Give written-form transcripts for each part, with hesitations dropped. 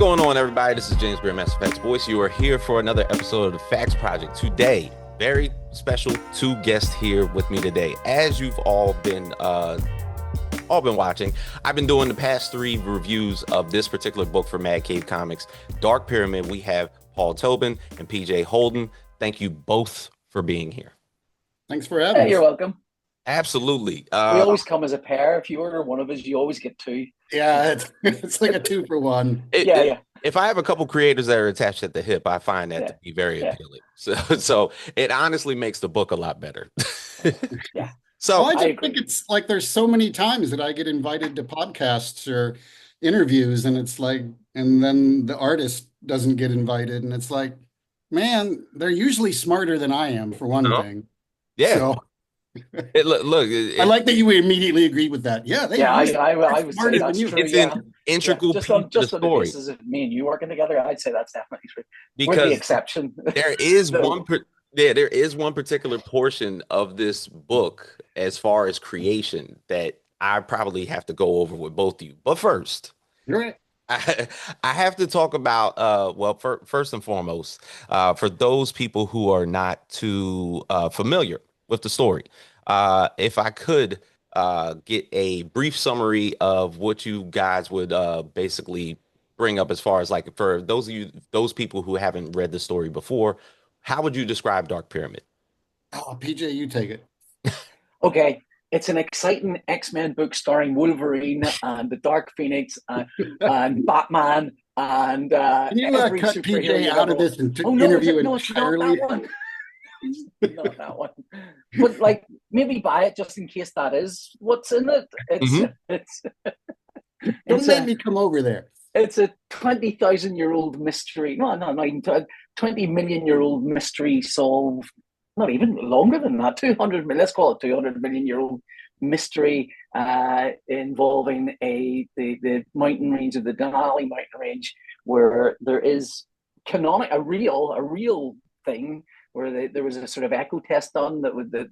going on, everybody? This is James Bear, Master Facts Voice. You are here for another episode of the Facts Project. Today, very special two guests here with me today. As you've all been watching, I've been doing the past three reviews of this particular book for Mad Cave Comics, Dark Pyramid. We have Paul Tobin and PJ Holden. Thank you both for being here. Thanks for having us. You're welcome. Absolutely. We always come as a pair. If you order one of us, you always get two. Yeah, it's like a 2-for-1. Yeah. If I have a couple creators that are attached at the hip, I find that to be very appealing. So it honestly makes the book a lot better. Yeah. So I just think it's like there's so many times that I get invited to podcasts or interviews, and it's like, and then the artist doesn't get invited, and it's like, man, they're usually smarter than I am, for one thing. Yeah. So, look, I like that you immediately agree with that. Yeah, I would say that's true. It's an integral piece of the story. On the basis of me and you working together, I'd say that's definitely true. Because we're the exception. There is there is one particular portion of this book as far as creation that I probably have to go over with both of you. But first, you're right. I have to talk about, first and foremost, for those people who are not too familiar with the story, if I could get a brief summary of what you guys would basically bring up as far as, like, for those people who haven't read the story before, how would you describe Dark Pyramid? Oh, PJ, you take it. Okay. It's an exciting X-Men book starring Wolverine and the Dark Phoenix and Batman and can you cut PJ out of this and interview entirely? Not that one. But like, maybe buy it just in case that is what's in it. Don't make me come over there. It's a 20,000-year-old mystery. No, not even 20 million-year-old mystery solved. Not even longer than that. 200 million. Let's call it 200 million-year-old mystery involving the mountain range of the Denali mountain range, where there is a real thing where there was a sort of echo test done that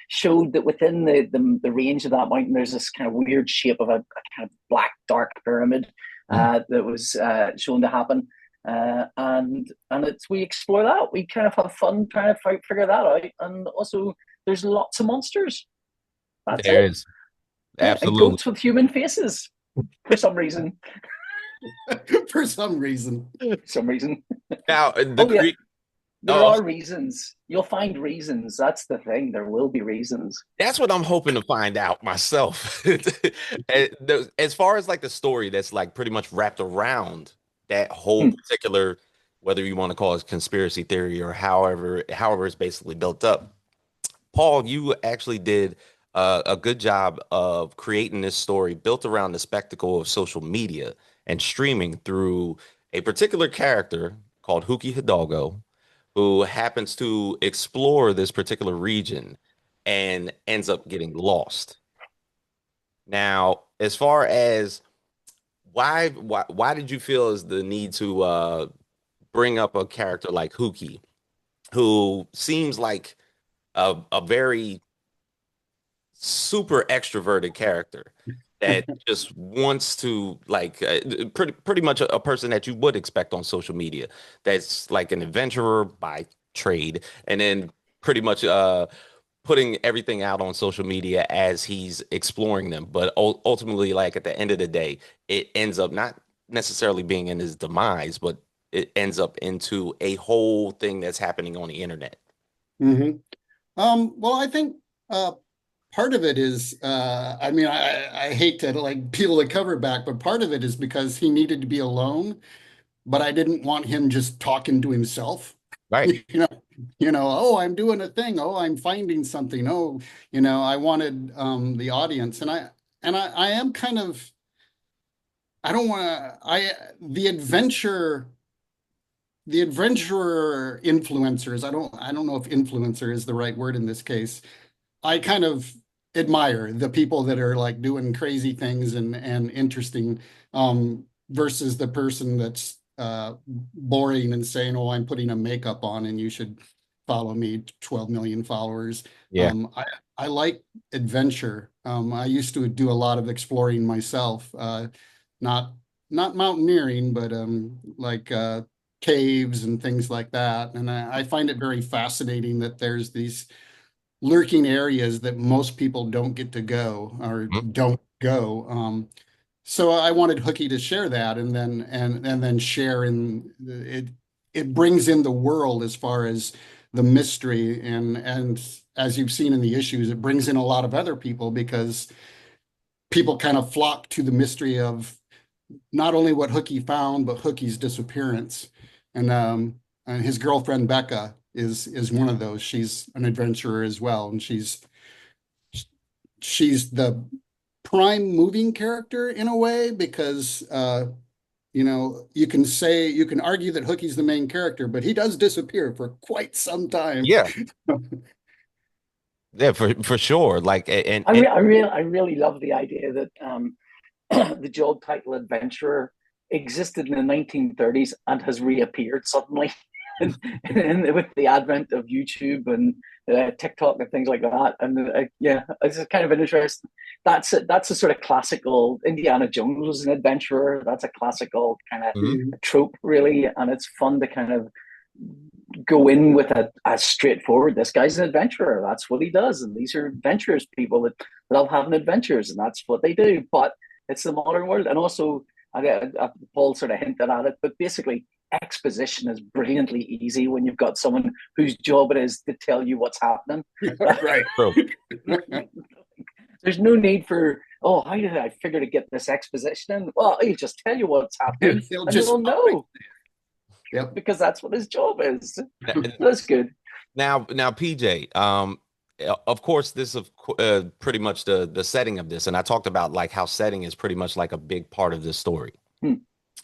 showed that within the range of that mountain, there's this kind of weird shape of a kind of black dark pyramid that was shown to happen. And we explore that. We kind of have fun trying to figure that out. And also, there's lots of monsters. There is. Absolutely. And goats with human faces for some reason. For some reason. Now, there are reasons. You'll find reasons. That's the thing. There will be reasons. That's what I'm hoping to find out myself. As far as like the story that's like pretty much wrapped around that whole particular, whether you want to call it conspiracy theory or however it's basically built up. Paul, you actually did a good job of creating this story built around the spectacle of social media and streaming through a particular character called Huki Hidalgo, who happens to explore this particular region and ends up getting lost. Now, as far as why did you feel as the need to bring up a character like Huki, who seems like a very super extroverted character that just wants to, like, pretty much a person that you would expect on social media, that's like an adventurer by trade, and then pretty much putting everything out on social media as he's exploring them. But ultimately, like, at the end of the day, it ends up not necessarily being in his demise, but it ends up into a whole thing that's happening on the internet. Well, I think part of it is, I hate to like peel the cover back, but part of it is because he needed to be alone, but I didn't want him just talking to himself. Right. Oh, I'm doing a thing. Oh, I'm finding something. Oh, I wanted the audience, and I am kind of, I don't want to, the adventurer influencers, I don't know if influencer is the right word in this case. I kind of admire the people that are like doing crazy things and interesting, versus the person that's boring and saying, oh, I'm putting a makeup on and you should follow me, 12 million followers. Yeah. I like adventure. I used to do a lot of exploring myself, not not mountaineering, but like caves and things like that. And I find it very fascinating that there's these lurking areas that most people don't get to go or Mhm. don't go. So I wanted Hooky to share that, and then share in it. It brings in the world as far as the mystery, and as you've seen in the issues, it brings in a lot of other people because people kind of flock to the mystery of not only what Hooky found, but Hooky's disappearance. And his girlfriend Becca is one of those. She's an adventurer as well, and she's the prime moving character in a way because you can argue that Hookie's the main character, but he does disappear for quite some time. Yeah, yeah, for sure. Like, I really love the idea that the job title adventurer existed in the 1930s and has reappeared suddenly and with the advent of YouTube and TikTok and things like that. And yeah, it's kind of an interesting. That's a sort of classical. Indiana Jones was an adventurer. That's a classical kind of Mhm. trope, really, and it's fun to kind of go in with a straightforward. This guy's an adventurer. That's what he does, and these are adventurous people that love having adventures, and that's what they do. But it's the modern world, and also Paul sort of hinted at it, but basically exposition is brilliantly easy when you've got someone whose job it is to tell you what's happening. Right. True. There's no need for, oh, how did I figure to get this exposition in? Well, he'll just tell you what's happening He'll and just you'll know Yep. because that's what his job is. N- That's good. now, PJ, of course, this of pretty much the setting of this, and I talked about like how setting is pretty much like a big part of this story, Hmm.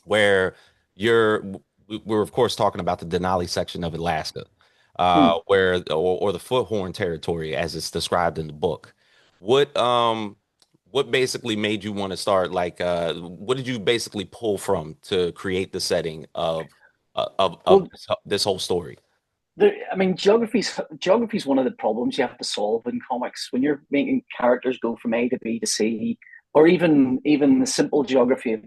where we're of course talking about the Denali section of Alaska, Hmm. where or the Foothorn territory as it's described in the book. What what basically made you want to start like what did you basically pull from to create the setting of Well, this whole story? I mean, geography's one of the problems you have to solve in comics when you're making characters go from A to B to C, or even the simple geography of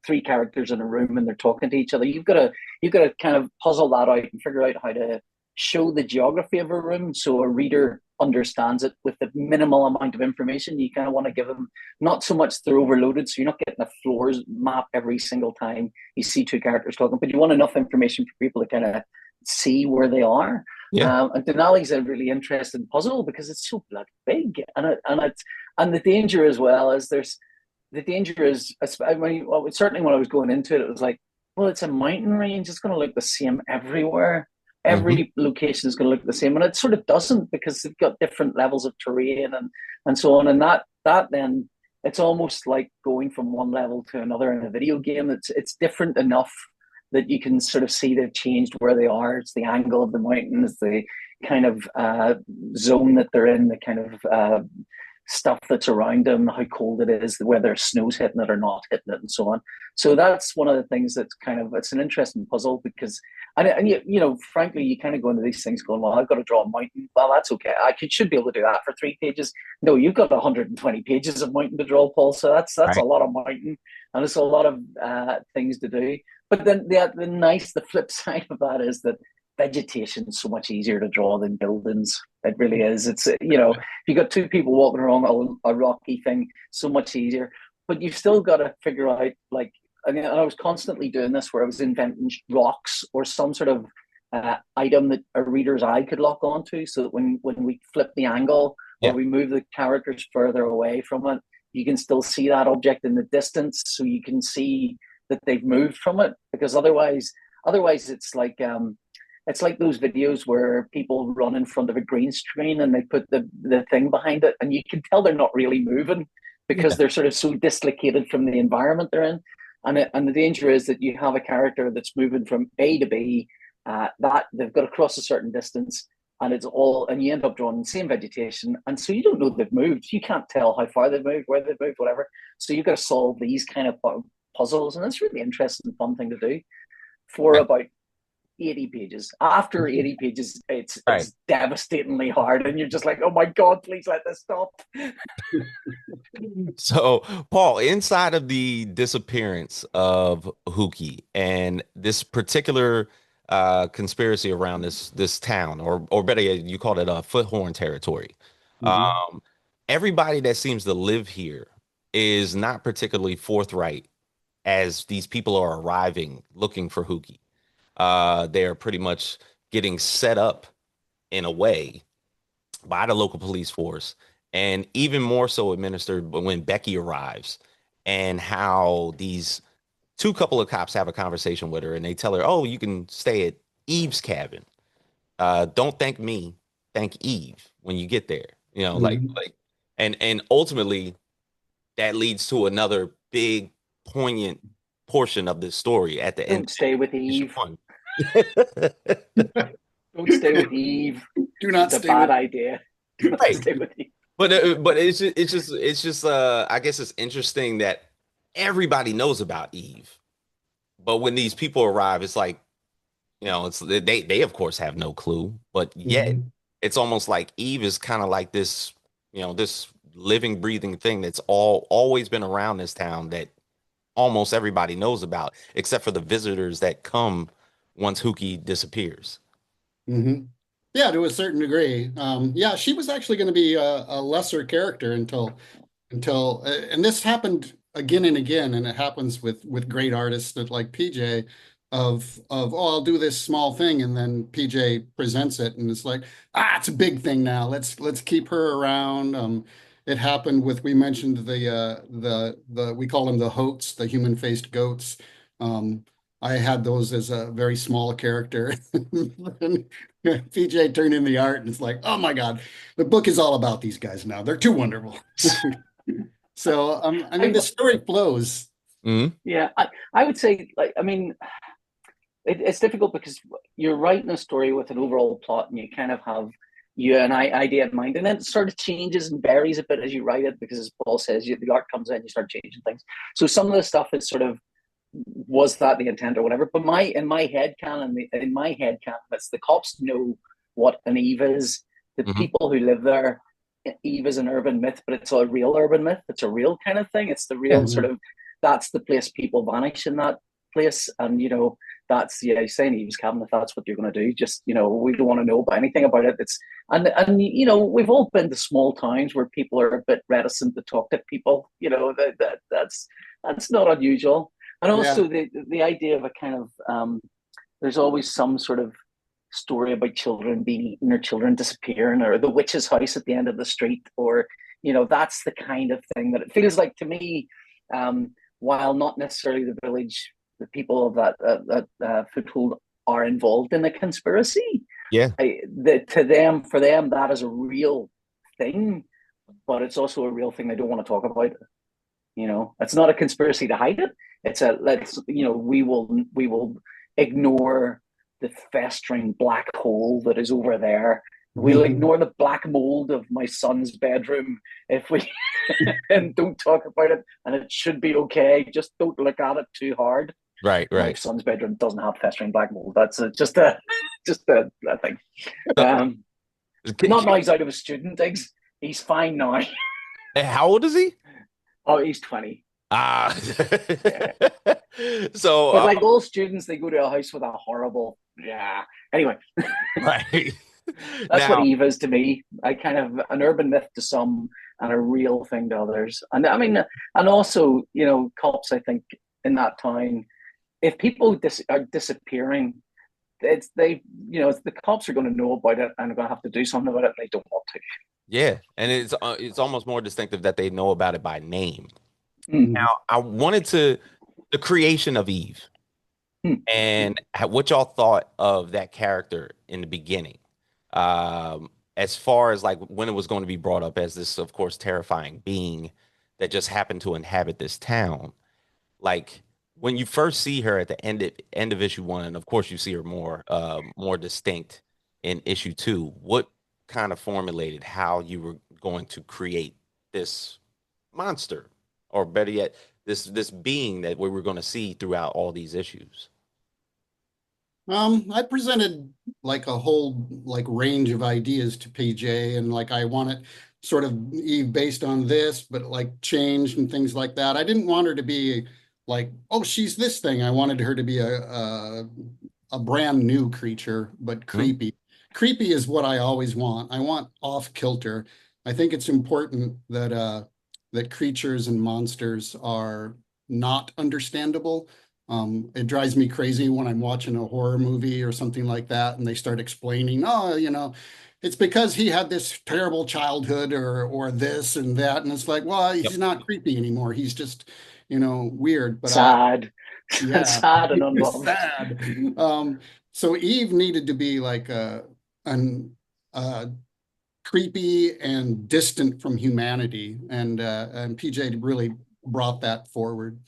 three characters in a room and they're talking to each other. You've got to kind of puzzle that out and figure out how to show the geography of a room so a reader understands it with the minimal amount of information. You kind of want to give them not so much they're overloaded, so you're not getting a floors map every single time you see two characters talking, but you want enough information for people to kind of see where they are. Yeah. And Denali's a really interesting puzzle because it's so bloody big, and the danger as well is the danger is. I mean, well, certainly when I was going into it, it was like, well, it's a mountain range; it's going to look the same everywhere. Hmm. Every location is going to look the same, and it sort of doesn't because they've got different levels of terrain and so on. And that then it's almost like going from one level to another in a video game. It's different enough that you can sort of see they've changed where they are. It's the angle of the mountain, it's the kind of zone that they're in, the kind of stuff that's around them, how cold it is, whether snow's hitting it or not hitting it, and so on. So that's one of the things that's kind of it's an interesting puzzle because and frankly, you kind of go into these things going, well, I've got to draw a mountain. Well, that's okay. Should be able to do that for 3 pages. No, you've got 120 pages of mountain to draw, Paul. So that's a Right. lot of mountain, and it's a lot of things to do. But then the flip side of that is that vegetation is so much easier to draw than buildings. It really is. It's if you got two people walking around a rocky thing, so much easier. But you've still got to figure out like and I was constantly doing this where I was inventing rocks or some sort of item that a reader's eye could lock onto, so that when we flip the angle or Yeah. we move the characters further away from it, you can still see that object in the distance, so you can see that they've moved from it. Because otherwise it's like those videos where people run in front of a green screen and they put the thing behind it, and you can tell they're not really moving because Yeah. they're sort of so dislocated from the environment they're in. And the danger is that you have a character that's moving from A to B, that they've got to cross a certain distance, and you end up drawing the same vegetation, and so you don't know they've moved. You can't tell how far they've moved, where they've moved, whatever. So you've got to solve these kind of puzzles, and it's really interesting, fun thing to do for Right. about 80 pages. After 80 pages, Right. it's devastatingly hard, and you're just like, oh my god, please let this stop. So, Paul, inside of the disappearance of Huki and this particular conspiracy around this town, or better yet, you called it a Foothorn territory. Mhm. Um, Everybody that seems to live here is not particularly forthright as these people are arriving looking for Huki. They're pretty much getting set up in a way by the local police force, and even more so administered when Becky arrives, and how these two couple of cops have a conversation with her, and they tell her, "Oh, you can stay at Eve's cabin. Don't thank me, thank Eve when you get there." You know, Mhm. and ultimately that leads to another big poignant portion of this story at the end Don't stay with of issue Eve. one. Don't stay with Eve. Do not It's a stay with. bad idea. Don't Right. stay with Eve. But it's just I guess it's interesting that everybody knows about Eve. But when these people arrive, it's like, it's they of course have no clue, but yet Mhm. it's almost like Eve is kind of like this, this living, breathing thing that's always been around this town that almost everybody knows about, except for the visitors that come once Huki disappears. Mhm. Yeah, to a certain degree. Yeah, she was actually going to be a lesser character until and this happened again and again, and it happens with great artists that like PJ of oh, I'll do this small thing, and then PJ presents it and it's like, it's a big thing now. Let's keep her around. It happened with, we mentioned the we call them the Hoats, the human-faced goats. I had those as a very small character. And PJ turned in the art and it's like, oh my God, the book is all about these guys now. They're too wonderful. So, I mean, I, the story flows. Mhm. yeah, I would say, like, I mean, it's difficult because you're writing a story with an overall plot, and you kind of have an idea in mind, and then it sort of changes and varies a bit as you write it, because as Paul says, the art comes in, you start changing things. So some of the stuff is sort of, was that the intent or whatever? But in my head canon, it's the cops know what an Eve is. The Mhm. people who live there, Eve is an urban myth, but it's a real urban myth. It's a real kind of thing. It's the real Mhm. sort of, that's the place people vanish in that place. And, that's, yeah, saying Eve's cabin, if that's what you're going to do, just, we don't want to know about anything about it. And we've all been to small towns where people are a bit reticent to talk to people. That's not unusual. And Yeah. also the idea of a kind of, there's always some sort of story about children being eaten or children disappearing, or the witch's house at the end of the street, or that's the kind of thing that it feels like to me. While not necessarily the village, the people of that foothold are involved in the conspiracy. Yeah. For them, that is a real thing, but it's also a real thing they don't want to talk about. It's not a conspiracy to hide it. It's a, let's, we will ignore the festering black hole that is over there. We'll Mhm. ignore the black mold of my son's bedroom if we and don't talk about it. And it should be okay. Just don't look at it too hard. Right, My right. son's bedroom doesn't have festering black mold. That's just a thing. Um, Not now he's out of his student digs. He's fine now. How old is he? Oh, he's 20. Ah. Yeah. So, But like all students, they go to a house with a horrible, yeah. Anyway, right. that's what Now, Eve is to me. I kind of an urban myth to some and a real thing to others. And I mean, and also, cops, I think, in that town, if people are disappearing, it's the cops are going to know about it and are going to have to do something about it. And they don't want to. yeah, and it's almost more distinctive that they know about it by name. Mm. Now, I wanted to the creation of Eve Mm. and what y'all thought of that character in the beginning. As far as like when it was going to be brought up as this, of course, terrifying being that just happened to inhabit this town. Like when you first see her at the end of issue one, and of course you see her more distinct in issue two. What kind of formulated how you were going to create this monster, or better yet, this being that we were going to see throughout all these issues? I presented like a whole like range of ideas to PJ, and like I want it sort of based on this, but like changed and things like that. I didn't want her to be like, oh, she's this thing. I wanted her to be a brand new creature, but Mhm. creepy. Creepy is what I always want. I want off kilter. I think it's important that creatures and monsters are not understandable. It drives me crazy when I'm watching a horror movie or something like that, and they start explaining, oh, it's because he had this terrible childhood or this and that, and it's like, well, Yep. he's not creepy anymore. He's just, weird. But Sad, yeah, sad and it's unloved. sad. So Eve needed to be like an creepy and distant from humanity, and PJ really brought that forward.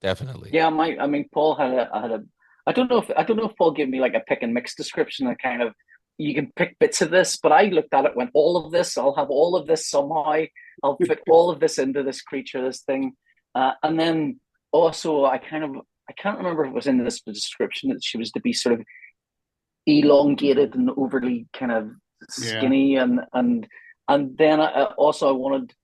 Definitely. Yeah, I mean, Paul had a. I don't know if Paul gave me like a pick and mix description. That kind of you can pick bits of this, but I looked at it, went all of this. I'll have all of this somehow. I'll fit all of this into this creature, this thing, and then also I can't remember if it was in this description that she was to be sort of elongated and overly kind of Yeah. skinny, and then I wanted,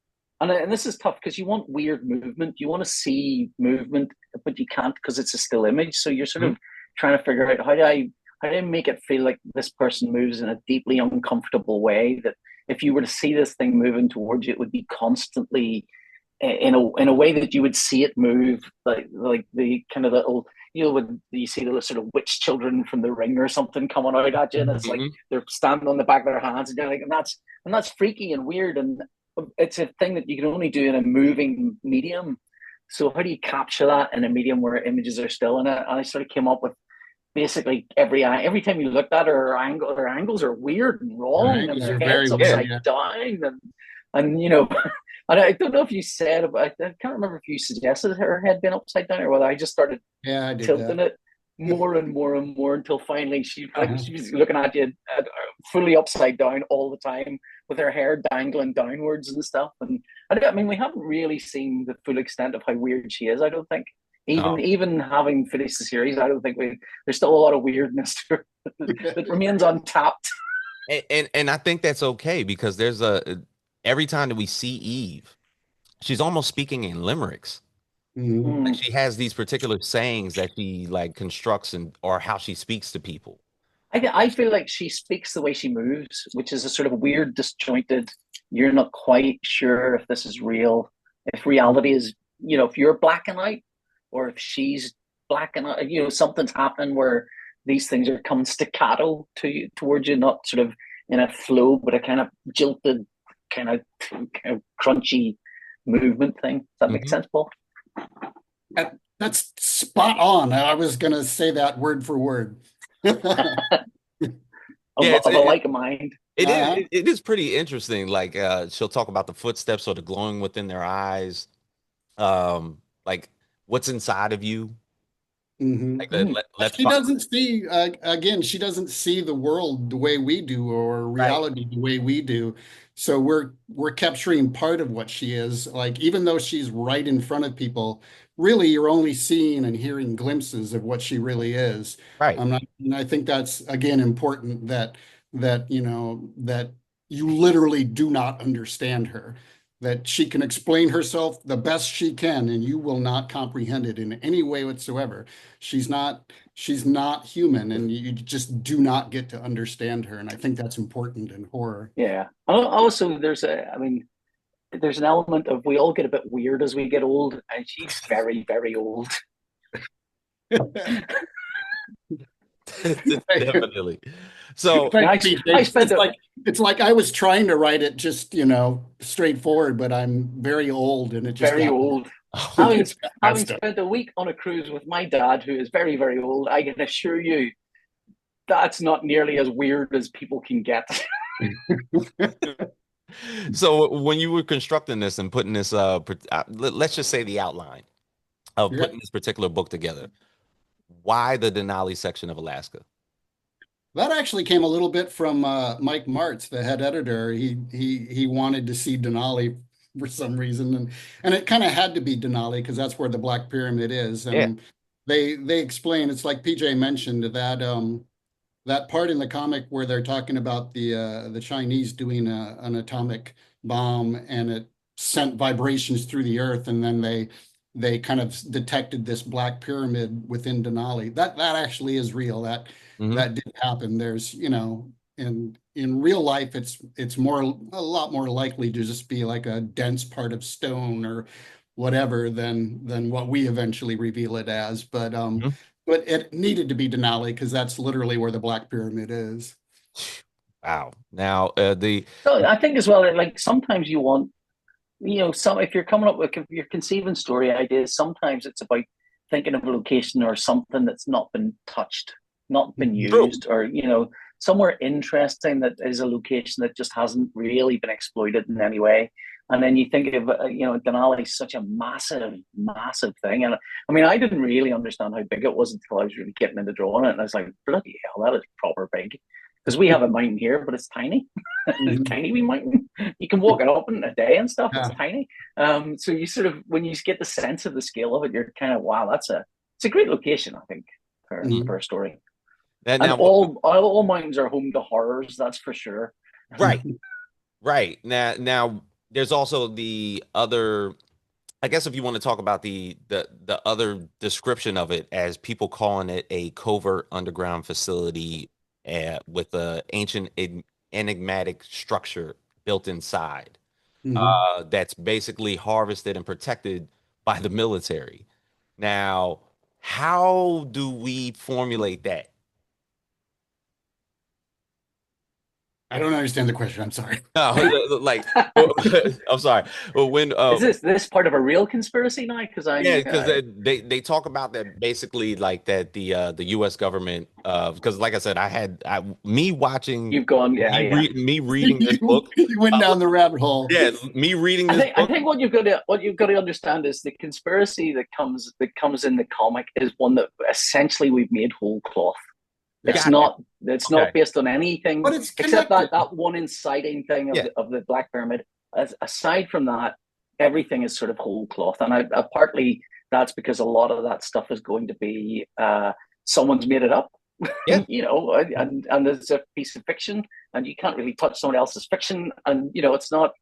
and this is tough because you want weird movement, you want to see movement, but you can't because it's a still image. So you're sort Mhm. of trying to figure out how do I make it feel like this person moves in a deeply uncomfortable way that if you were to see this thing moving towards you, it would be constantly in a way that you would see it move, like the kind of little, when you see the sort of witch children from the ring or something coming out at you, and it's like Mhm. they're standing on the back of their hands, and you're like, and that's freaky and weird, and it's a thing that you can only do in a moving medium. So how do you capture that in a medium where images are still in it? And I sort of came up with basically every time you looked at her, her angles are weird and Her wrong, and angles their are very head's weird. Yeah. upside Yeah. down, and and I don't know if you said, but I can't remember if you suggested her head being upside down or whether I just started Yeah, I did tilting that. it more and more and more until finally Uh-huh. she was looking at you fully upside down all the time with her hair dangling downwards and stuff. And I mean, we haven't really seen the full extent of how weird she is. I don't think. No. Even having finished the series, I don't think there's still a lot of weirdness to that remains untapped. And I think that's okay because every time that we see Eve, she's almost speaking in limericks. Mhm. Like Mm. she has these particular sayings that she like constructs and or how she speaks to people. I feel like she speaks the way she moves, which is a sort of weird, disjointed. You're not quite sure if this is real, if reality is, if you're blacking out, or if she's blacking out. Something's happening where these things are coming staccato towards you, not sort of in a flow, but a kind of jilted, kind of crunchy movement thing. Does that make Mhm. sense, Paul? That's spot on. I was going to say that word for word. Yeah, Of a like mind. Uh-huh. it is pretty interesting. Like she'll talk about the footsteps or the glowing within their eyes. Like what's inside of you. Hmm. Like let's She find doesn't see, again, she doesn't see the world the way we do or right. reality the way we do. So we're capturing part of what she is. Like, even though she's right in front of people, really you're only seeing and hearing glimpses of what she really is. Right. And I think that's again important that you literally do not understand her, that she can explain herself the best she can, and you will not comprehend it in any way whatsoever. She's not human, and you just do not get to understand her. And I think that's important in horror. Yeah. Also, I mean, there's an element of we all get a bit weird as we get old, and she's very, very old. Definitely. So I mean, Thanks, I, PJ. I spent a It's like I was trying to write it just, straightforward, but I'm very old and it just very got old. it Having just got having messed up. spent a week on a cruise with my dad, who is very, very old, I can assure you that's not nearly as weird as people can get. so when you were constructing this and putting this let's just say the outline of Yeah. putting this particular book together, why the Denali section of Alaska? That actually came a little bit from Mike Martz, the head editor. He wanted to see Denali for some reason, and it kind of had to be Denali because that's where the Black Pyramid is. Yeah. they explain, it's like PJ mentioned that that part in the comic where they're talking about the Chinese doing an atomic bomb and it sent vibrations through the earth, and then they kind of detected this black pyramid within Denali. That actually is real. That Hmm. that did happen. There's, in real life, it's a lot more likely to just be like a dense part of stone or whatever than what we eventually reveal it as. But it needed to be Denali because that's literally where the Black Pyramid is. Wow. Now, the So I think as well, like sometimes you want, some if you're coming up with if you're conceiving story ideas, sometimes it's about thinking of a location or something that's not been touched, not been true. used, or somewhere interesting that is a location that just hasn't really been exploited in any way. And then you think of Denali is such a massive, massive thing, and I mean I didn't really understand how big it was until I was really getting into drawing it, and I was like, bloody hell, that is proper big. Because we have a mountain here, but it's tiny. It's Mhm. tiny wee mountain. You can walk it up in a day and stuff. It's Yeah. tiny. So you sort of when you get the sense of the scale of it, you're kind of wow, it's a great location, I think, for Mhm. for a story. And And now, all mountains are home to horrors, that's for sure. right, right. Now, there's also the other. I guess if you want to talk about the other description of it as people calling it a covert underground facility with a ancient enigmatic structure built inside Mhm. that's basically harvested and protected by the military. Now, how do we formulate that? I don't understand the question. I'm sorry. No, like, I'm sorry. Well, when Is this part of a real conspiracy now? Because yeah, I'm because they talk about that basically like that the U.S. government because like I said, me watching you've gone, yeah, yeah. me reading this You, book. you went Uh, down the rabbit hole. yeah, me reading I this think I book. think what you've got to understand is the conspiracy that comes in the comic is one that essentially we've made whole cloth. It's Yeah. Gotcha. not it's Okay. not based on anything But it's except connected. that one inciting thing of Yeah. the Black Pyramid. Aside from that, everything is sort of whole cloth, and partly that's because a lot of that stuff is going to be someone's made it up, Yeah. and there's a piece of fiction, and you can't really touch someone else's fiction, and it's not,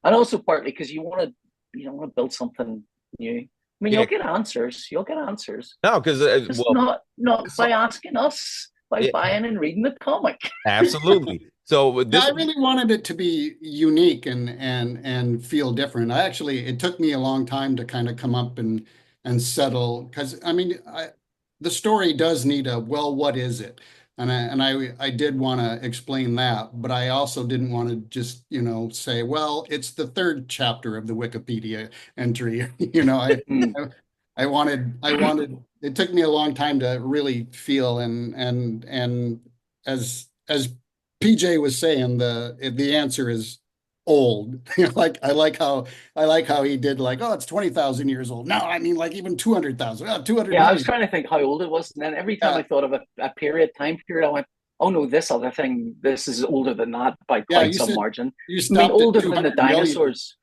and also partly because you want to build something new. I mean, Yeah. you'll get answers. You'll get answers. No, because Just well, not so, by asking us, by yeah, buying and reading the comic. absolutely. So Yeah, this I would be really wanted it to be unique and feel different. It took me a long time to kind of come up and settle because I mean, the story does need a well, what is it? And I did want to explain that, but I also didn't want to just say, well, it's the third chapter of the Wikipedia entry. Mm. I I wanted. It took me a long time to really feel and as PJ was saying, the answer is old. Like I like how he did like, oh, it's 20,000 years old. No, I mean like even 200,000, 200 Yeah, I was million. trying to think how old it was, and then every time Yeah, I thought of a time period, I went, "Oh no, this other thing, this is older than that by yeah. quite some margin." You I mean, stopped at older than the 200 million. dinosaurs.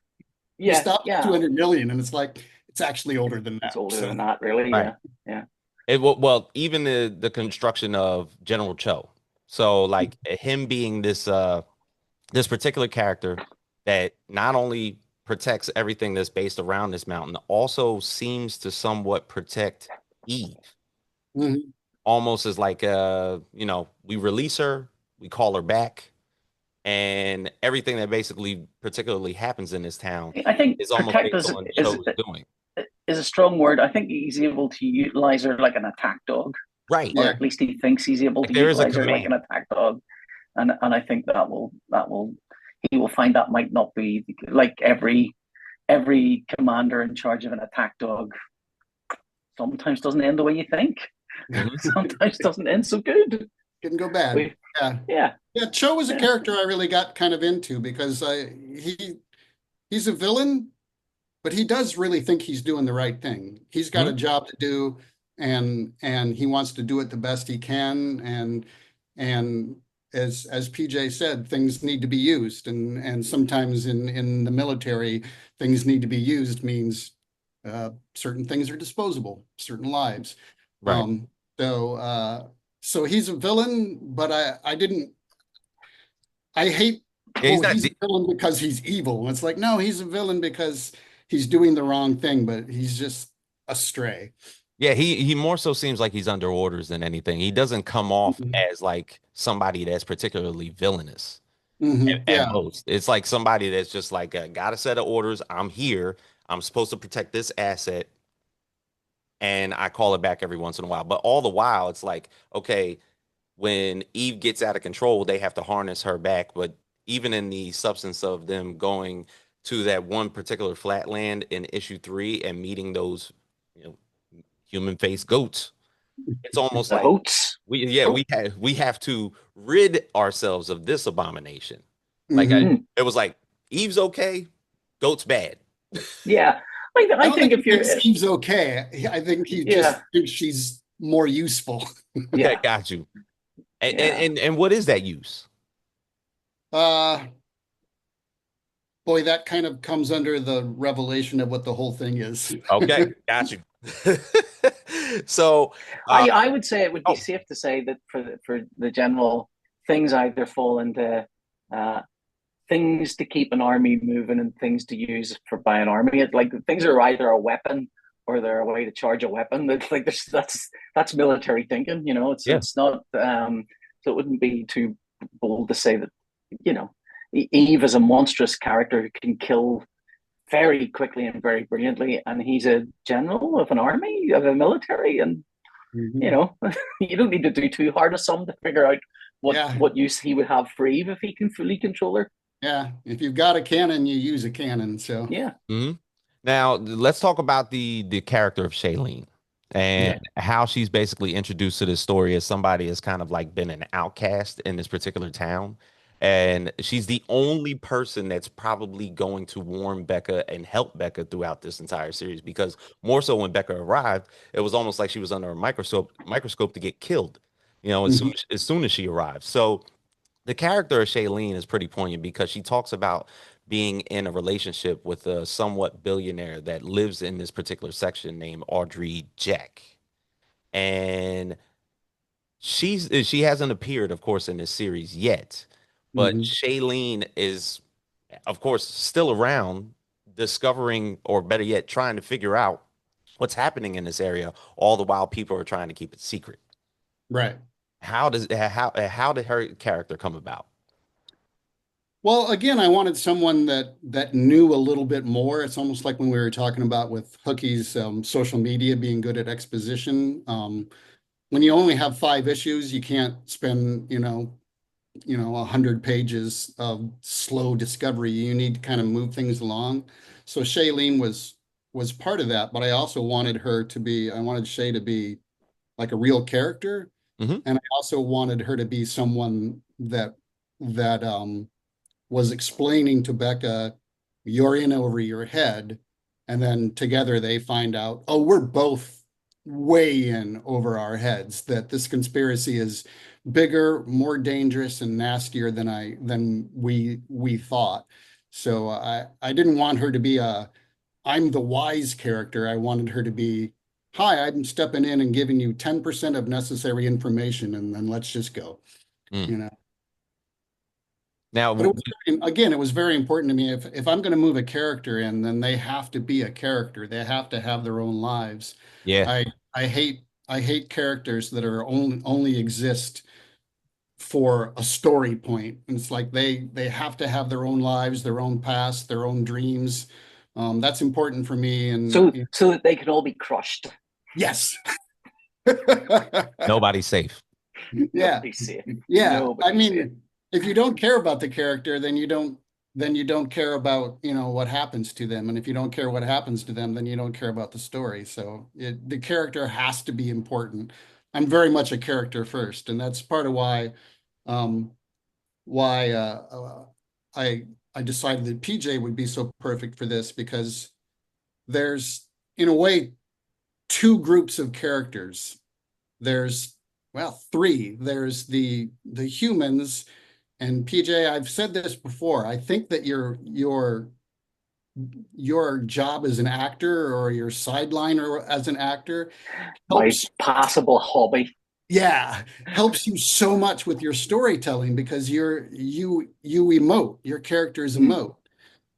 You Yeah, stopped at yeah, 200 million, and it's like it's actually older than it's that. older So than that, really. right. Yeah, yeah. Well, even the construction of General Cho. So like him being this particular character that not only protects everything that's based around this mountain, also seems to somewhat protect Eve. mhm. Almost as like we release her, we call her back, and everything that basically particularly happens in this town I think is almost protect based is on is Cho's doing. is a strong word. I think he's able to utilize her like an attack dog, Right. or Yeah, at least he thinks he's able Like to there is a utilize her like command. an attack dog, and I think that will he will find that might not be like every commander in charge of an attack dog sometimes doesn't end the way you think. Mhm. Sometimes doesn't end so good. can go bad. We, Yeah, yeah, yeah. Cho was a yeah. character I really got kind of into because he's a villain, but he does really think he's doing the right thing. He's got a Mhm. job to do, and he wants to do it the best he can. And as PJ said, things need to be used, and sometimes in the military, things need to be used means certain things are disposable, certain lives. Right. Um, so so he's a villain, but I hate, Yeah, he's oh, not. he's a villain because he's evil. It's like, no, he's a villain because he's doing the wrong thing, but he's just astray. Yeah, he more so seems like he's under orders than anything. He doesn't come off Mhm. as like somebody that's particularly villainous at Yeah. most. It's like somebody that's just like got a set of orders. I'm here. I'm supposed to protect this asset, and I call it back every once in a while. But all the while, it's like, okay, when Eve gets out of control, they have to harness her back. But even in the substance of them going to that one particular flatland in issue 3 and meeting those, you know, human faced goats, it's almost The like Hotes. we have to rid ourselves of this abomination. Like Hmm. it was like Eve's okay, goat's bad. Yeah, I I don't think think he if you're, thinks Steve's okay. I think he yeah, just thinks she's more useful. Okay, yeah, got you. And yeah. what is that use? Uh, boy, that kind of comes under the revelation of what the whole thing is. Okay, got you. So, I would say it would be oh, safe to say that for the general, things either fall into uh, things to keep an army moving and things to use for by an army. Like things are either a weapon or they're a way to charge a weapon. That like that's military thinking. You know, yeah. it's not. So it wouldn't be too bold to say that. You know, Eve is a monstrous character who can kill very quickly and very brilliantly, and he's a general of an army of a military, and you Mhm. know, you don't need to do too hard a sum to figure out Yeah, what use he would have for Eve if he can fully control her. yeah. If you've got a cannon, you use a cannon. So, Yeah. Mhm. Now let's talk about the character of Shailene and yeah. how she's basically introduced to this story as somebody has kind of like been an outcast in this particular town. And she's the only person that's probably going to warn Becca and help Becca throughout this entire series because more so when Becca arrived, it was almost like she was under a microscope to get killed, Mhm. as soon as she arrived. So the character of Shailene is pretty poignant because she talks about being in a relationship with a somewhat billionaire that lives in this particular section named Audrey Jack. And she hasn't appeared, of course, in this series yet, but Mhm. Shailene is, of course, still around, discovering, or better yet, trying to figure out what's happening in this area, all the while people are trying to keep it secret. Right. How did her character come about? Well, again, I wanted someone that knew a little bit more. It's almost like when we were talking about with Hookie's social media being good at exposition. When you only have 5 issues, you can't spend, 100 pages of slow discovery. You need to kind of move things along. So Shailene was part of that, but I also wanted I wanted Shay to be like a real character, Hmm. and I also wanted her to be someone that was explaining to Becca, you're in over your head. And then together they find out, oh, we're both way in over our heads, that this conspiracy is bigger, more dangerous, and nastier than we thought. So I didn't want her to be I'm the wise character. I wanted her to be, hi, I'm stepping in and giving you 10% of necessary information, and then let's just go, Mm. you know. Now, But again, it was very important to me. If I'm going to move a character in, then they have to be a character. They have to have their own lives. yeah, I I hate characters that are only exist for a story point. And it's like they have to have their own lives, their own past, their own dreams. That's important for me. And So that they can all be crushed. yes, nobody's safe. yeah. Nobody's safe. Yeah, I Nobody's safe. mean, if you don't care about the character, then you don't care about, what happens to them. And if you don't care what happens to them, then you don't care about the story. So the character has to be important. I'm very much a character first, and that's part of um why I decided that PJ would be so perfect for this because there's in a way two groups of characters. There's well, three. There's the humans. And PJ, I've said this before. I think that your your job as an actor or your sideline or as an actor My helps. passable hobby. Yeah, helps you so much with your storytelling because you emote, your characters emote.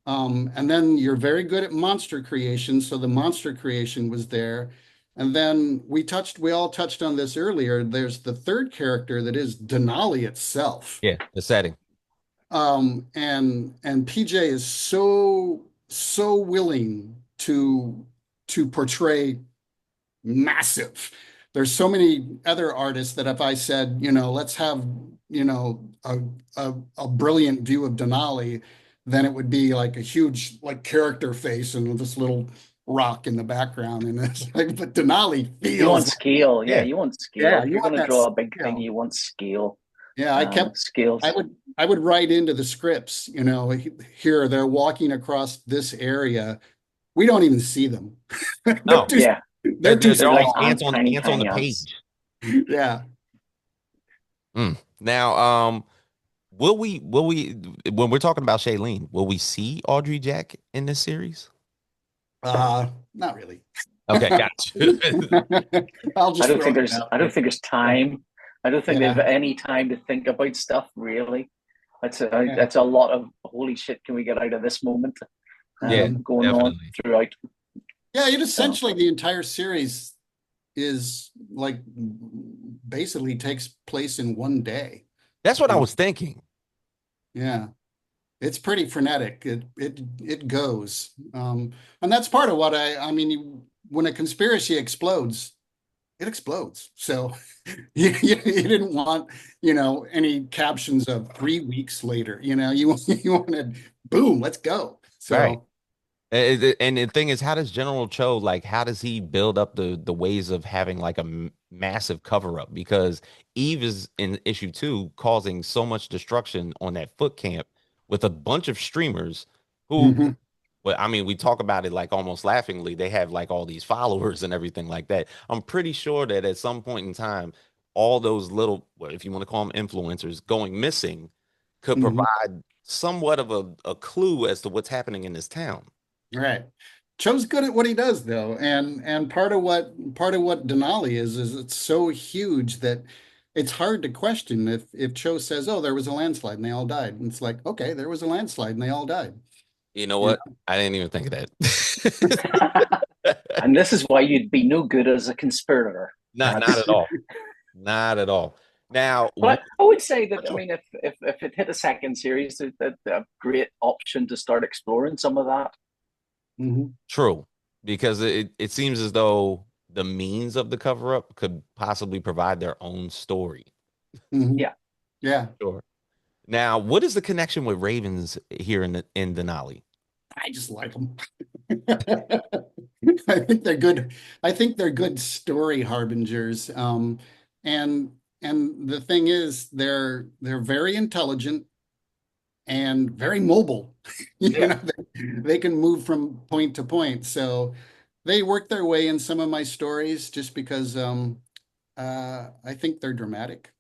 And then you're very good at monster creation, so the monster creation was there. And then we all touched on this earlier. There's the third character that is Denali itself. Yeah, the setting. And PJ is so willing to portray massive. There's so many other artists that if I said, let's have, a brilliant view of Denali, then it would be like a huge like character face and this little rock in the background. And it's like, but Denali You feels want like, scale, yeah. Yeah. You want scale. yeah, If you you're want going to that draw a big thing, scale. you want scale. Yeah, I Scales. would write into the scripts, here they're walking across this area. We don't even see them. They're No, too, Yeah, they're too they're they're like like small. ants, tiny, ants on the tiny ants. page. Yeah. Now, will we when we're talking about Shailene, will we see Audrey Jack in this series? Not really. Okay, got you. I'll I just don't throw think that there's out I don't there. think there's time. I don't think they've Yeah, any time to think about stuff really. yeah. That's a lot of holy shit. Can we get out of this moment? Yeah, Mhm. Going on definitely. throughout. Yeah, it So essentially the entire series is like basically takes place in one day. That's what I Um, was thinking. yeah, it's pretty frenetic. It goes. And that's part of what I mean, when a conspiracy explodes, it explodes. So you didn't want, any captions of 3 weeks later, you wanted boom, let's go. Right. So And the thing is, how does General Cho like? How does he build up the ways of having like a massive cover up? Because Eve is in issue 2 causing so much destruction on that foot camp with a bunch of streamers who, mhm, well, I mean, we talk about it like almost laughingly. They have like all these followers and everything like that. I'm pretty sure that at some point in time, all those little, well, if you want to call them influencers, going missing could mhm. provide somewhat of a clue as to what's happening in this town. Right. Cho's good at what he does though. And part of what Denali is it's so huge that it's hard to question if Cho says, "Oh, there was a landslide and they all died." And it's like, "Okay, there was a landslide and they all died." You know You what? I didn't even think of that. and this is why you'd be no good as a conspirator. Not That's at all. Not at all. Now, but I would say that I mean if it hit a second series, that a great option to start exploring some of that. Mhm, true, because it seems as though the means of the cover up could possibly provide their own story. mhm. Yeah. Yeah. Sure. Now, what is the connection with Ravens here in Denali? I just like them. I think they're good. I think they're good story harbingers. And the thing is, they're very intelligent and very mobile. Yeah. They can move from point to point. So they work their way in some of my stories just because I think they're dramatic.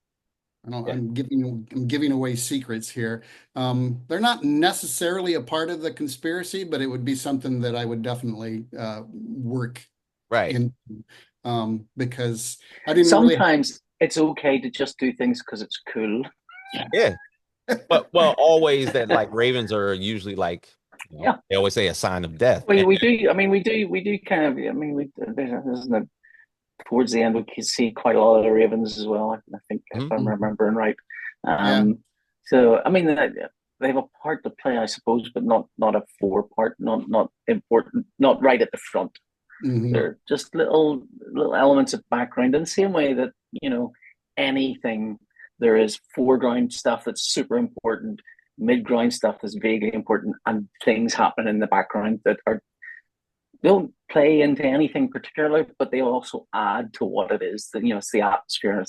I don't, Yeah. I'm giving away secrets here. They're not necessarily a part of the conspiracy, but it would be something that I would definitely work Right. in, because I didn't really. Sometimes it's okay to just do things because it's cool. Yeah. But well, always that like Ravens are usually like, Yeah. they always say a sign of death. We do. I mean, we do kind of. I mean, towards the end we can see quite a lot of the Ravens as well. I think if I'm Mhm. remembering right. Yeah. So I mean, they have a part to play, I suppose, but not a four part, not important, not right at the front. Hmm. They're just little elements of background in the same way that anything there is foreground stuff that's super important, mid-ground stuff that's vaguely important, and things happen in the background that are don't play into anything particularly, but they also add to what it is. That it's the atmosphere,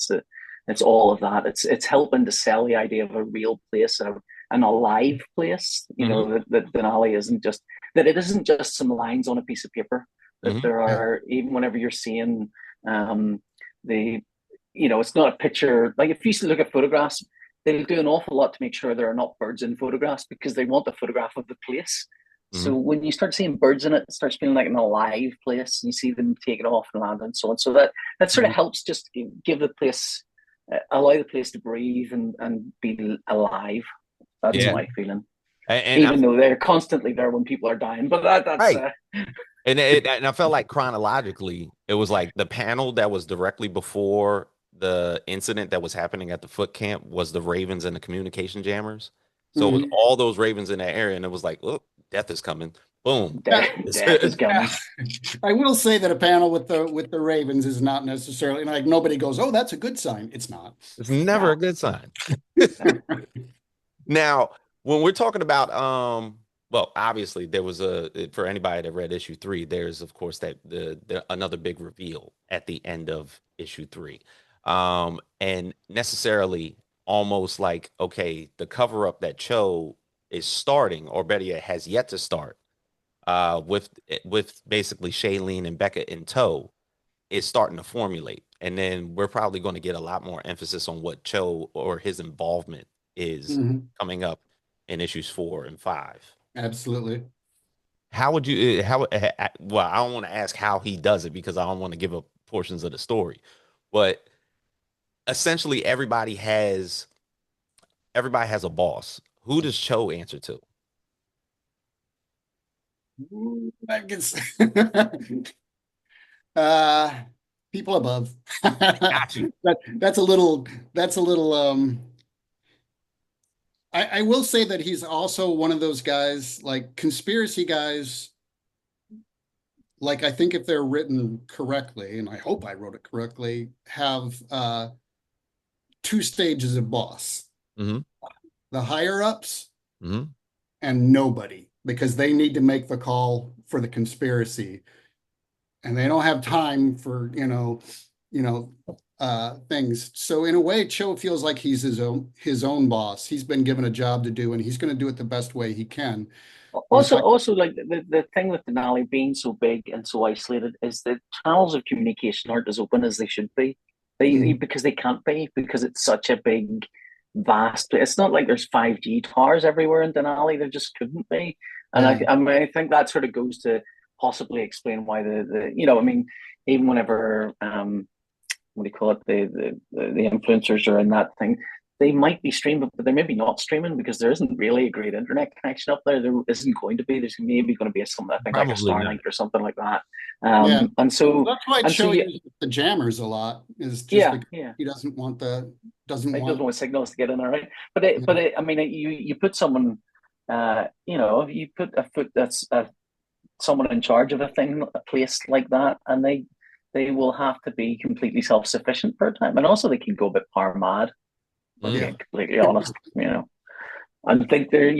it's all of that. It's helping to sell the idea of a real place, an alive place. Mhm. That Denali isn't just that it isn't just some lines on a piece of paper. That Mhm. there Yeah. are even whenever you're seeing the it's not a picture. Like if you look at photographs, they'll do an awful lot to make sure there are not birds in photographs because they want the photograph of the place. So when you start seeing birds in it, it starts feeling like an alive place. And you see them taking off and land and so on. So that sort of Mhm. helps just give the place, allow the place to breathe and be alive. That's Yeah. my feeling. And I Even though they're constantly there when people are dying, but that's right. And I felt like chronologically, it was like the panel that was directly before the incident that was happening at the foot camp was the Ravens and the communication jammers. So it was Mhm. all those Ravens in that area, and it was like, oh, death is coming. Boom. Yeah, death is yeah. coming. I will say that a panel with the Ravens is not necessarily like nobody goes, "Oh, that's a good sign." It's not. It's never a No, good sign. no. Now, when we're talking about well, obviously there was for anybody that read issue 3, there's of course that the another big reveal at the end of issue 3. And necessarily almost like, okay, the cover up that Cho is starting, or better yet, has yet to start, with basically Shailene and Becca in tow, is starting to formulate. And then we're probably going to get a lot more emphasis on what Cho or his involvement is Mhm. coming up in issues 4 and 5. Absolutely. How would you, well, I don't want to ask how he does it because I don't want to give up portions of the story, but essentially everybody has a boss. Who does Cho answer to? Ooh, that gets uh people above. Got you. That's a little that's a little I will say that he's also one of those guys, like conspiracy guys, like I think if they're written correctly, and I hope I wrote it correctly, have two stages of boss. Hmm. The higher ups Hmm. and nobody, because they need to make the call for the conspiracy. And they don't have time for, things. So in a way, Cho feels like he's his own boss. He's been given a job to do, and he's going to do it the best way he can. In fact, Also, like the thing with Denali being so big and so isolated is that channels of communication aren't as open as they should be. mm, Because they can't be because it's such a big, vast. It's not like there's 5G towers everywhere in Denali. There just couldn't be. And yeah. I mean, I think that sort of goes to possibly explain why I mean, even whenever what do you call it, the influencers are in that thing, they might be streaming, but they're maybe not streaming because there isn't really a great internet connection up there. There isn't going to be. There's maybe going to be something I think like a Probably Starlink not. or something like that. Yeah. And so That's why and so Cho yeah, uses the jammers a lot, is just yeah, because yeah. he doesn't He doesn't want. want signals to get in there, right? Yeah. I mean, you put someone, you put a foot that's someone in charge of a thing, a place like that, and they will have to be completely self sufficient for a time, and also they can go a bit power mad. If we're Mm. being completely honest, I think they're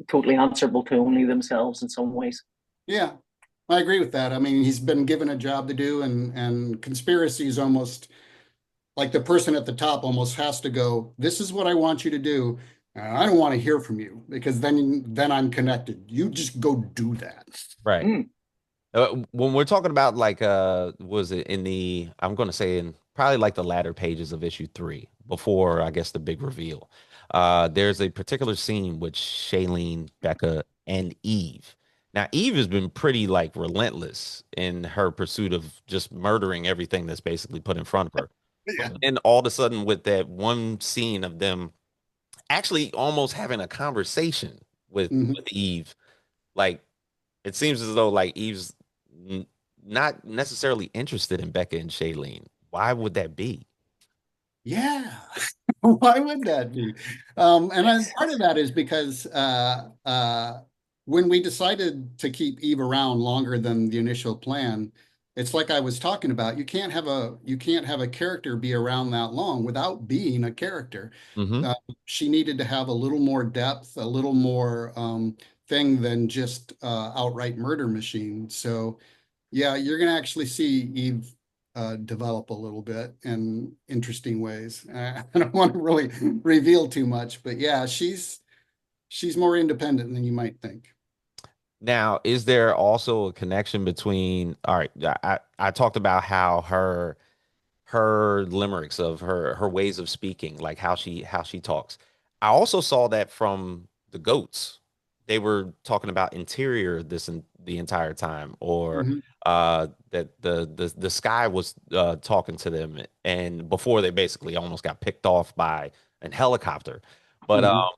totally answerable to only themselves in some ways. Yeah, I agree with that. I mean, he's been given a job to do, and conspiracy is almost like the person at the top almost has to go, "This is what I want you to do. And I don't want to hear from you because then I'm connected. You just go do that." Right. Mm. When we're talking about like was it in I'm going to say in probably like the latter pages of issue 3 before I guess the big reveal. There's a particular scene with Shailene, Becca, and Eve. Now Eve has been pretty like relentless in her pursuit of just murdering everything that's basically put in front of her. Yeah. But then all of a sudden with that one scene of them actually almost having a conversation with Mhm. Eve, like it seems as though like Eve's n not necessarily interested in Becca and Shailene. Why would that be? Yeah. Why would that be? Part of that is because when we decided to keep Eve around longer than the initial plan, it's like I was talking about. You can't have a character be around that long without being a character. Hmm. Uh, she needed to have a little more depth, a little more thing than just outright murder machine. So yeah, you're going to actually see Eve develop a little bit in interesting ways. I don't want to really reveal too much, but yeah, she's more independent than you might think. Now, is there also a connection between, all right, I talked about how her limericks of her ways of speaking, like how she talks. I also saw that from the goats they were talking about interior the entire time, or Mhm. that the sky was talking to them, and before they basically almost got picked off by an helicopter. But Mhm.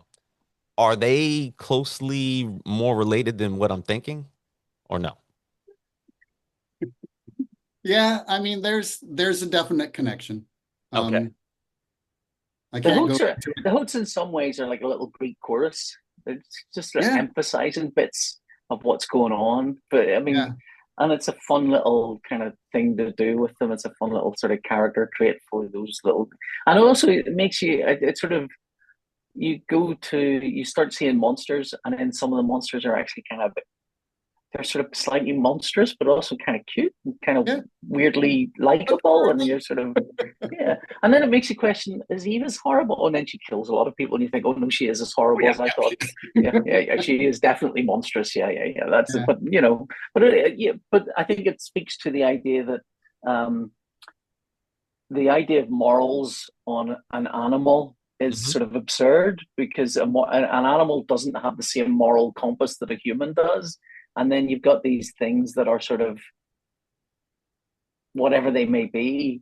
are they closely more related than what I'm thinking, or no? Yeah, I mean, there's a definite connection. Okay. Um, I The can't go hoots are into the it. hoots in some ways are like a little Greek chorus. It's just like Yeah, emphasizing bits of what's going on. But I yeah, mean, and it's a fun little kind of thing to do with them. It's a fun little sort of character trait for those little, and also it makes you it sort of you start seeing monsters, and then some of the monsters are actually kind of they're sort of slightly monstrous, but also kind of cute and kind of yeah. weirdly likable. And you're sort of, yeah. And then it makes you question, is Eve as horrible? And then she kills a lot of people, and you think, oh no, she is as Oh horrible yeah, as I yeah, thought. Yeah, yeah, yeah. She is definitely monstrous. Yeah, yeah, yeah. That's it. yeah. But yeah, but I think it speaks to the idea that um, the idea of morals on an animal is Hmm. sort of absurd because an animal doesn't have the same moral compass that a human does. And then you've got these things that are sort of whatever they may be.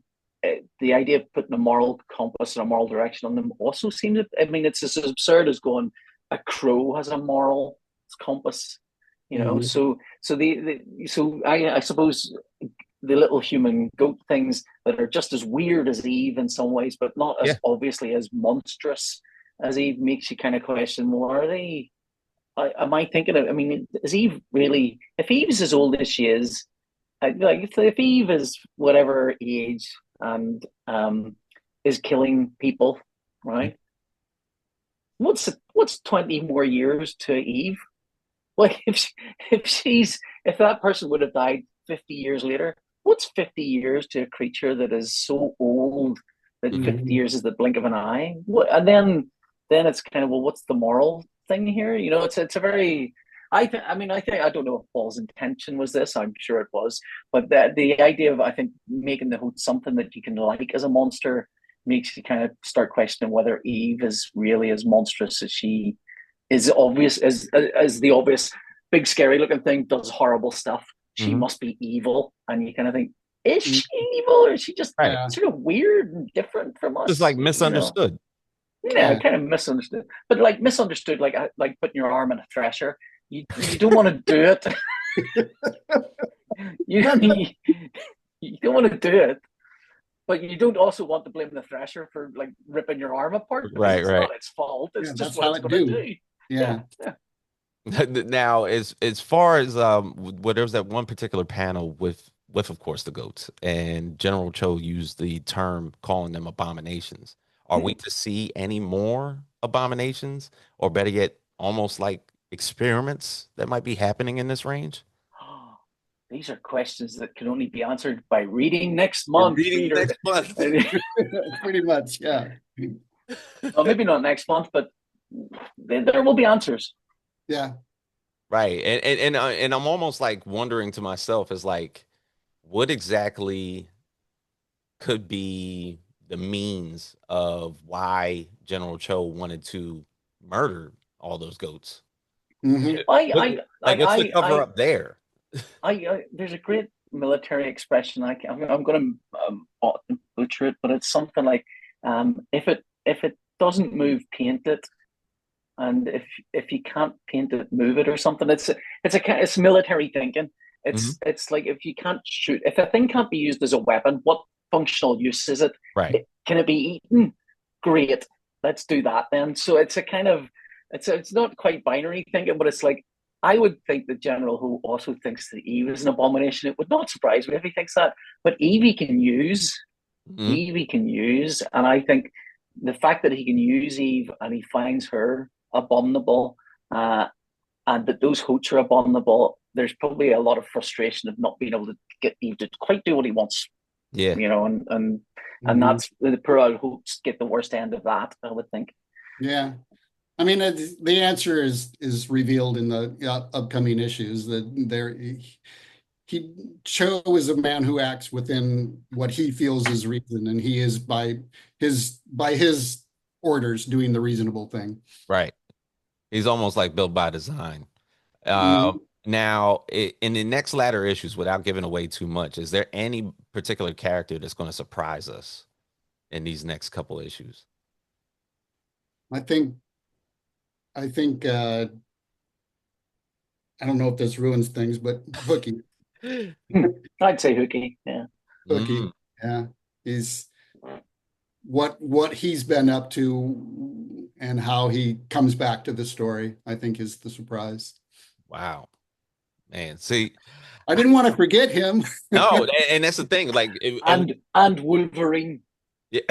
The idea of putting a moral compass and a moral direction on them also seems, I mean, it's as absurd as going, a crow has a moral compass, Mhm. I suppose the little human goat things that are just as weird as Eve in some ways, but not as Yeah. obviously as monstrous as Eve, makes you kind of question, well, are they? Am I thinking of? I mean, is Eve really? If Eve's as old as she is, like if Eve is whatever age and is killing people, right? What's 20 more years to Eve? Like if that person would have died 50 years later, what's 50 years to a creature that is so old that 50 Mhm. years is the blink of an eye? And then it's kind of, well, what's the moral thing here? It's a very I think I don't know if Paul's intention was this. I'm sure it was, but the idea of I think making the host something that you can like as a monster makes you kind of start questioning whether Eve is really as monstrous as she is obvious as the obvious big scary looking thing does horrible stuff. She Hmm. must be evil, and you kind of think, is Mhm. she evil or is she just Right. Yeah, sort of weird and different from Just us? like misunderstood. Yeah, yeah. kind of misunderstood, but like misunderstood, like putting your arm in a thresher. You don't want to do it. you you don't want to do it, but you don't also want to blame the thresher for like ripping your arm apart because Right, it's right. not its fault. It's Yeah, just that's what how it's it going to do. do. Yeah, Yeah. yeah. Now, as far as where there was that one particular panel with of course the goats, and General Cho used the term calling them abominations. Are we to see any more abominations, or better yet, almost like experiments that might be happening in this range? These are questions that can only be answered by reading next We're month, reading reader. next month. Pretty much, yeah. Well, maybe not next month, but there will be answers. Yeah. Right. And I'm almost like wondering to myself is like what exactly could be the means of why General Cho wanted to murder all those goats. Hmm. What, like what's the cover I, up there? there's a great military expression. I'm going to butcher it, but it's something like, if it doesn't move, paint it, and if you can't paint it, move it, or something. It's military thinking. Hmm. It's like if you can't shoot, if a thing can't be used as a weapon, what functional use is it? Right. Can it be eaten? Great, let's do that then. So it's a kind of it's not quite binary thinking, but it's like I would think the general who also thinks that Eve is an abomination. It would not surprise me if he thinks that. But Evie can use, Hmm. and I think the fact that he can use Eve and he finds her abominable, uh, and that those hoots are abominable, there's probably a lot of frustration of not being able to get Eve to quite do what he wants, Yeah. and Hmm. that's the poor old hoots get the worst end of that, I would think. Yeah. I mean, the answer is revealed in the upcoming issues that he Cho is a man who acts within what he feels is reason, and he is by his orders doing the reasonable thing. Right. He's almost like built by design. Uh, Mhm. Now, in the next latter issues, without giving away too much, is there any particular character that's going to surprise us in these next couple issues? I think I think I don't know if this ruins things, but Hooky, I'd say Hookie. Yeah. Mm, Hooky, yeah, he's what he's been up to and how he comes back to the story, I think is the surprise. wow, man. See, I didn't want to forget him. no, and that's the thing. Like, And Wolverine. yeah.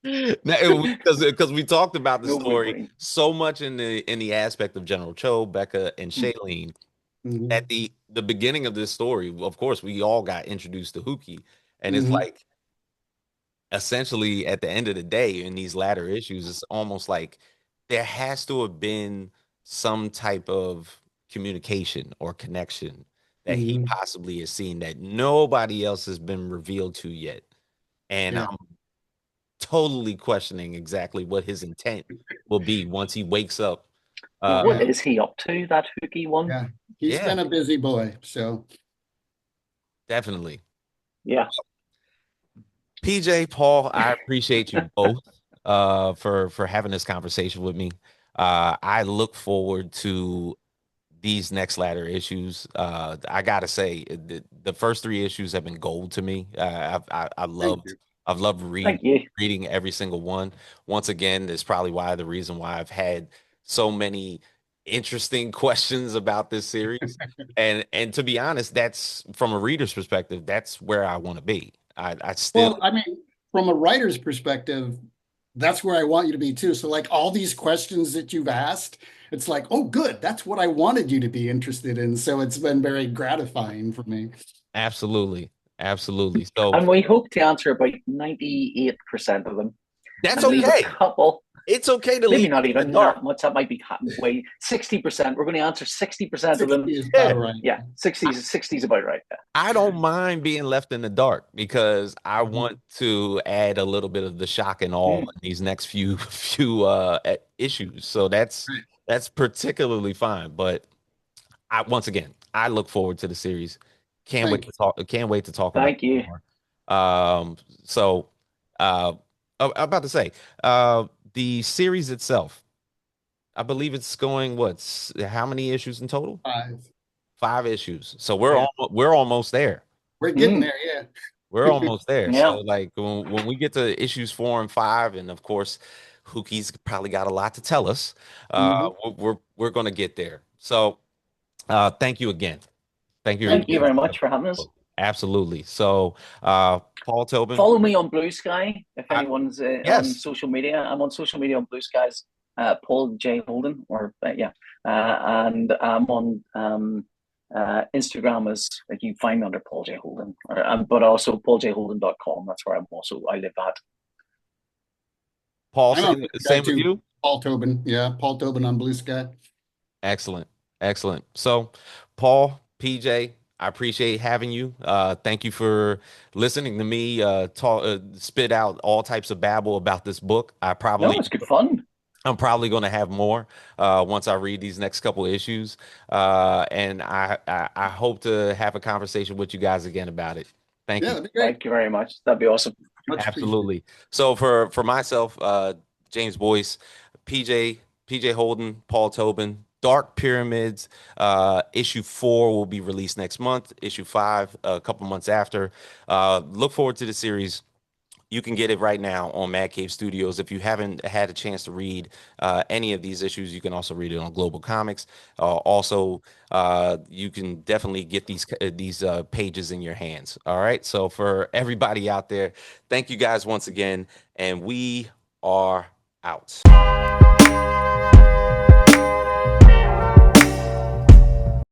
Because we talked about the No story Wolverine. so much in the aspect of General Cho, Becca, and Shailene. Mhm. At the beginning of this story, of course, we all got introduced to Huki, and it's Mhm. like essentially at the end of the day in these latter issues, it's almost like there has to have been some type of communication or connection that he Mhm. possibly has seen that nobody else has been revealed to yet. And Yeah, I'm totally questioning exactly what his intent will be once he wakes up. Yeah, Uh, what yeah, is he up to, that Hookie one? yeah. He's yeah, been a busy boy, so definitely. Yeah. PJ, Paul, I appreciate you both for having this conversation with me. I look forward to these next ladder issues. I gotta say, the first three issues have been gold to me. thank you. I've loved Thank you. reading every single one. Once again, that's probably why the reason why I've had so many interesting questions about this series. And to be honest, that's from a reader's perspective, that's where I want to be. I still Well, I mean, from a writer's perspective, that's where I want you to be too. So, like all these questions that you've asked, it's like, oh, good, that's what I wanted you to be interested in. So it's been very gratifying for me. absolutely, absolutely. So And we hope to answer about 98% of them that's and leave a okay. couple, It's okay to maybe leave not it in the even dark. that much. That might be way 60%. We're going to answer 60% of them. 60 is Yeah. about right. Yeah, 60 is about right. Yeah. I don't mind being left in the dark because I Mhm. want to add a little bit of the shock and awe Mm, in these next few issues. So Right. that's particularly fine. But I once again, I look forward to the series. Thank you. Can't wait to talk about thank it you. more. So uh I'm about to say, the series itself, I believe it's going how many issues in total? 5. Five issues. So Yeah, we're almost there. we're getting Mm, there. Yeah. We're almost there. So yeah. like when we get to issues 4 and 5, and of course, Hookie's probably got a lot to tell us. Mhm. We're gonna get there. So thank you again. Thank you Thank Thank you you. again. very much for having us. Absolutely. So Paul Tobin, Follow me on Blue Sky if I, anyone's on yes, social media. I'm on social media on Blue Skies, Paul J Holden, or yeah, and I'm on Instagram as like you find me under Paul J Holden, but also pauljholden.com. That's where I live at. Paul, I'm on Blue Sky same with too. you. Paul Tobin. Yeah, Paul Tobin on Blue Sky. Excellent. Excellent. So, Paul, PJ, I appreciate having you. Thank you for listening to me talk, spit out all types of babble about this book. No, it's good fun. I'm probably going to have more once I read these next couple of issues, and I hope to have a conversation with you guys again about it. Thank Yeah, you. that'd be great. Thank you very much. That'd be awesome. Much appreciated. Absolutely. So for myself, James Boyce, PJ Holden, Paul Tobin, Dark Pyramids, issue 4 will be released next month. Issue 5 a couple months after. Look forward to the series. You can get it right now on Mad Cave Studios. If you haven't had a chance to read any of these issues, you can also read it on Global Comics. Also, you can definitely get these pages in your hands. All right. So for everybody out there, thank you guys once again, and we are out.